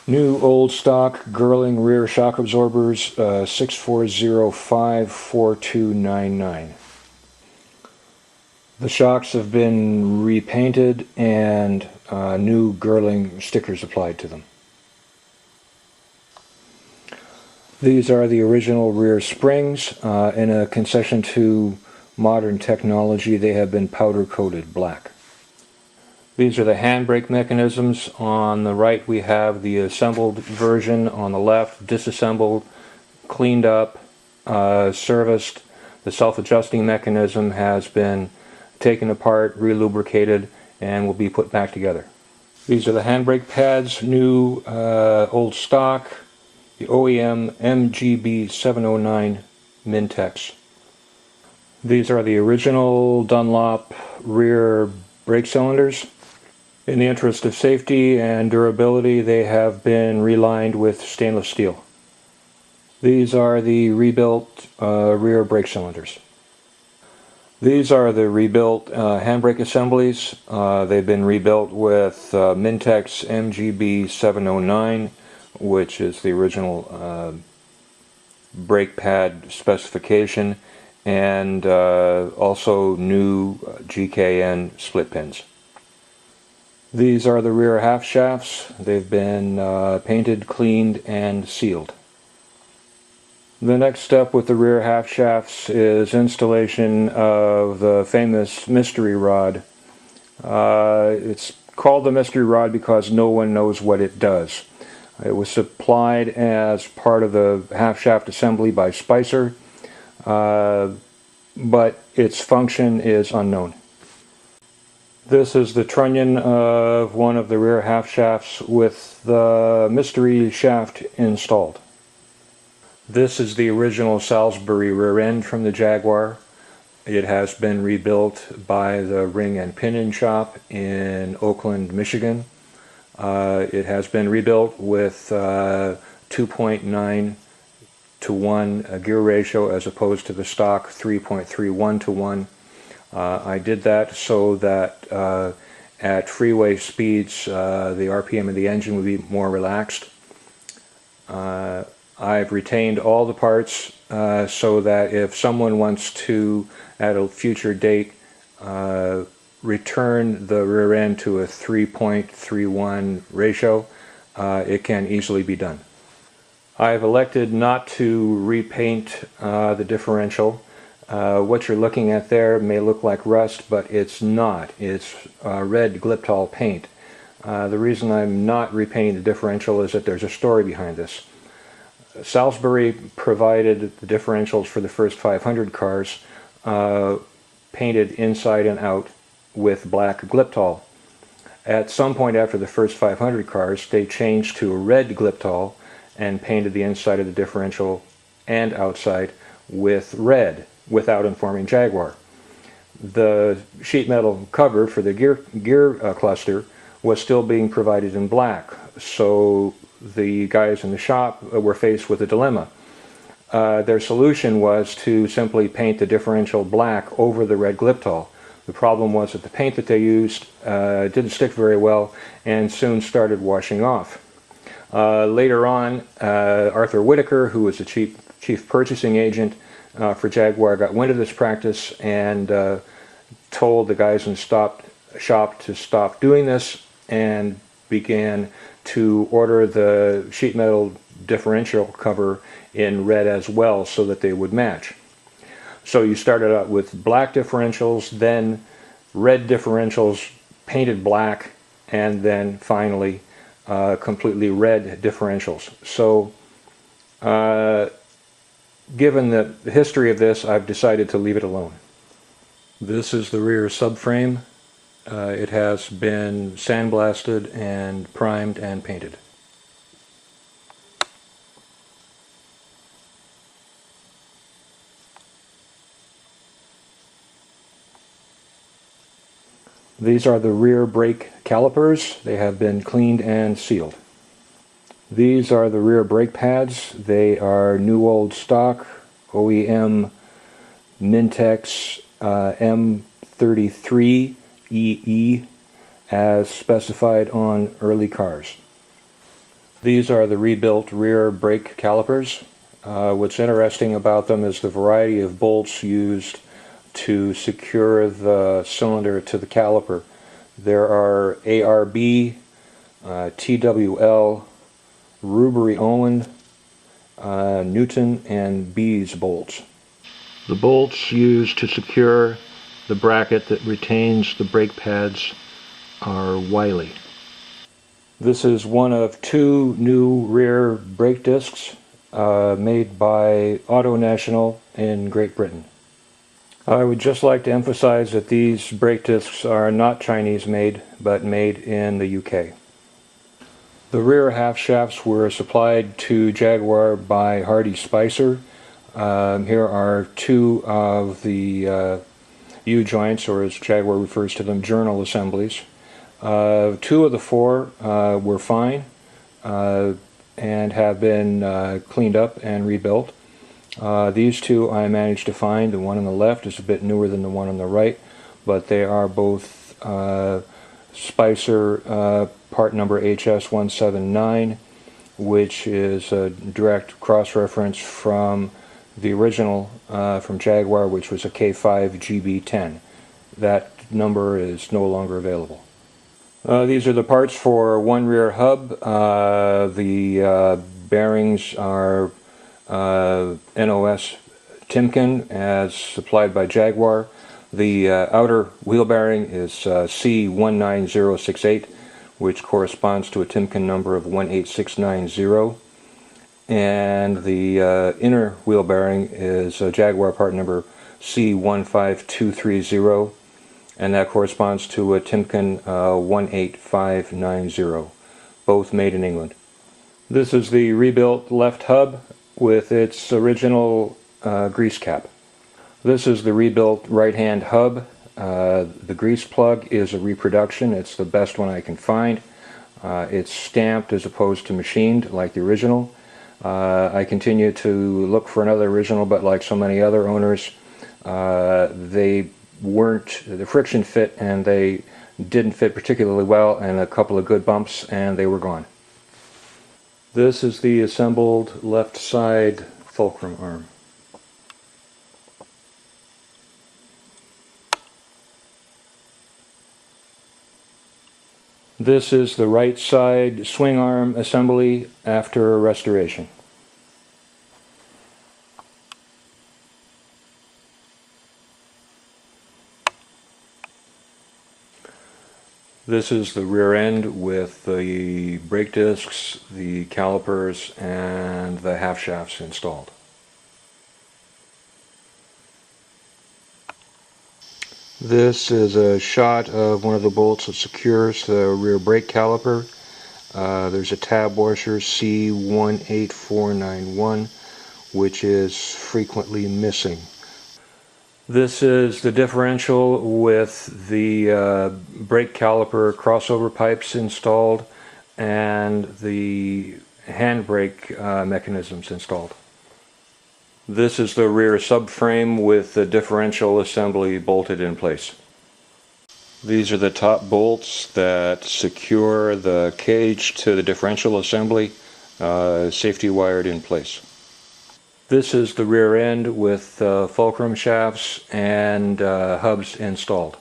New old stock Girling rear shock absorbers, 64054299. The shocks have been repainted and new Girling stickers applied to them. These are the original rear springs. In a concession to modern technology, they have been powder coated black. These are the handbrake mechanisms. On the right we have the assembled version, on the left disassembled, cleaned up, serviced. The self-adjusting mechanism has been taken apart, re-lubricated, and will be put back together. These are the handbrake pads, new old stock, the OEM MGB 709 Mintex. These are the original Dunlop rear brake cylinders. In the interest of safety and durability, they have been relined with stainless steel. These are the rebuilt rear brake cylinders. These are the rebuilt handbrake assemblies. They've been rebuilt with Mintex MGB 709, which is the original brake pad specification, and also new GKN split pins. These are the rear half shafts. They've been painted, cleaned, and sealed. The next step with the rear half shafts is installation of the famous mystery rod. It's called the mystery rod because no one knows what it does. It was supplied as part of the half shaft assembly by Spicer, but its function is unknown. This is the trunnion of one of the rear half shafts with the mystery shaft installed. This is the original Salisbury rear end from the Jaguar. It has been rebuilt by the Ring and Pinion Shop in Oakland, Michigan. It has been rebuilt with 2.9 to 1 gear ratio as opposed to the stock 3.31 to 1. I did that so that at freeway speeds the RPM of the engine would be more relaxed. I've retained all the parts so that if someone wants to, at a future date, return the rear end to a 3.31 ratio, it can easily be done. I've elected not to repaint the differential. What you're looking at there may look like rust, but it's not. It's red Gliptol paint. The reason I'm not repainting the differential is that there's a story behind this. Salisbury provided the differentials for the first 500 cars painted inside and out with black Gliptol. At some point after the first 500 cars, they changed to red Gliptol and painted the inside of the differential and outside with red, without informing Jaguar. The sheet metal cover for the gear cluster was still being provided in black, so the guys in the shop were faced with a dilemma. Their solution was to simply paint the differential black over the red Gliptol. The problem was that the paint that they used didn't stick very well and soon started washing off. Later on, Arthur Whitaker, who was the chief purchasing agent for Jaguar, got wind of this practice and told the guys in the shop to stop doing this and began to order the sheet metal differential cover in red as well so that they would match. So you started out with black differentials, then red differentials painted black, and then finally completely red differentials. So given the history of this, I've decided to leave it alone. This is the rear subframe. It has been sandblasted and primed and painted. These are the rear brake calipers. They have been cleaned and sealed. These are the rear brake pads. They are new old stock OEM Mintex M33 EE as specified on early cars. These are the rebuilt rear brake calipers. What's interesting about them is the variety of bolts used to secure the cylinder to the caliper. There are ARB, TWL, Rubery-Owen, Newton, and Bees bolts. The bolts used to secure the bracket that retains the brake pads are Wiley. This is one of two new rear brake discs made by Auto National in Great Britain. I would just like to emphasize that these brake discs are not Chinese made, but made in the UK. The rear half shafts were supplied to Jaguar by Hardy Spicer. Here are two of the U-joints, or as Jaguar refers to them, journal assemblies. Two of the four were fine and have been cleaned up and rebuilt. These two I managed to find. The one on the left is a bit newer than the one on the right, but they are both Spicer part number HS179, which is a direct cross-reference from the original from Jaguar, which was a K5 GB10. That number is no longer available. These are the parts for one rear hub. The bearings are NOS Timken as supplied by Jaguar. The outer wheel bearing is C19068, which corresponds to a Timken number of 18690. And the inner wheel bearing is a Jaguar part number C15230, and that corresponds to a Timken 18590, both made in England. This is the rebuilt left hub with its original grease cap. This is the rebuilt right-hand hub. The grease plug is a reproduction. It's the best one I can find. It's stamped as opposed to machined like the original. I continue to look for another original, but like so many other owners, the friction fit and they didn't fit particularly well, and a couple of good bumps and they were gone. This is the assembled left side fulcrum arm. This is the right side swing arm assembly after restoration. This is the rear end with the brake discs, the calipers, and the half shafts installed. This is a shot of one of the bolts that secures the rear brake caliper. There's a tab washer C18491, which is frequently missing. This is the differential with the brake caliper crossover pipes installed and the handbrake mechanisms installed. This is the rear subframe with the differential assembly bolted in place. These are the top bolts that secure the cage to the differential assembly, safety wired in place. This is the rear end with fulcrum shafts and hubs installed.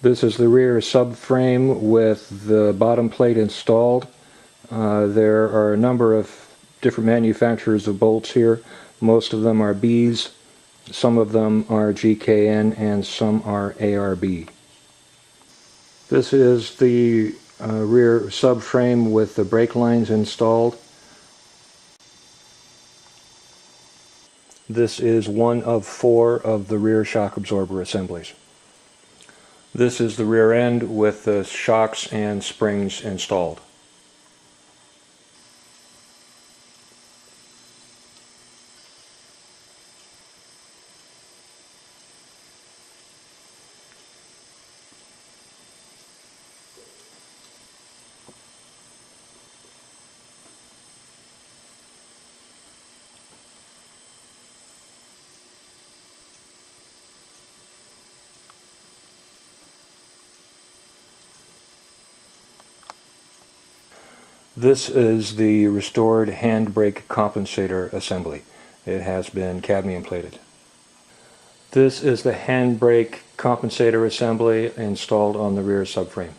This is the rear subframe with the bottom plate installed. There are a number of different manufacturers of bolts here. Most of them are B's, some of them are GKN, and some are ARB. This is the rear subframe with the brake lines installed. This is one of four of the rear shock absorber assemblies. This is the rear end with the shocks and springs installed. This is the restored handbrake compensator assembly. It has been cadmium plated. This is the handbrake compensator assembly installed on the rear subframe.